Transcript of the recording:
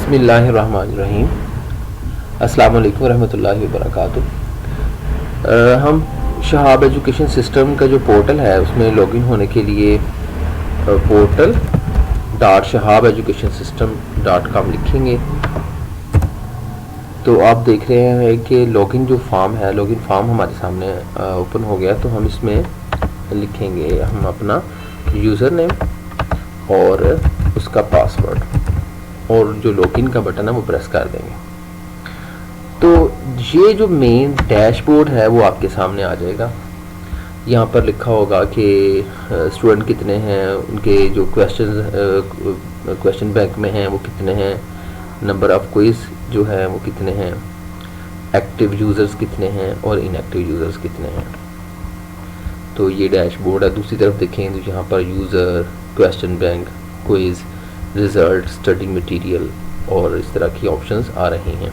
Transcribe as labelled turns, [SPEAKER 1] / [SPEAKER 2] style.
[SPEAKER 1] बिस्मिल्लाहिर्रहमानिर्रहीम। अस्सलाम वालेकुम रहमतुल्लाहि व बरकातुहू। हम शहाब एजुकेशन सिस्टम का जो पोर्टल है उसमें लॉगिन होने के लिए portal.shahabeducationsystem.com लिखेंगे। तो आप देख रहे हैं कि लॉगिन जो फॉर्म है, लॉगिन फॉर्म हमारे सामने ओपन हो गया। तो हम इसमें लिखेंगे हम अपना यूज़र नेम और उसका पासवर्ड और जो लॉगिन का बटन है वो प्रेस कर देंगे। तो ये जो मेन डैशबोर्ड है वो आपके सामने आ जाएगा। यहाँ पर लिखा होगा कि स्टूडेंट कितने हैं, उनके जो क्वेश्चन बैंक में हैं वो कितने हैं, नंबर ऑफ क्विज जो है वो कितने हैं, एक्टिव यूज़र्स कितने हैं और इनएक्टिव यूज़र्स कितने हैं। तो ये डैशबोर्ड है। दूसरी तरफ देखें तो यहाँ पर user, question bank, quiz, result, study material और इस तरह की ऑप्शंस आ रही हैं।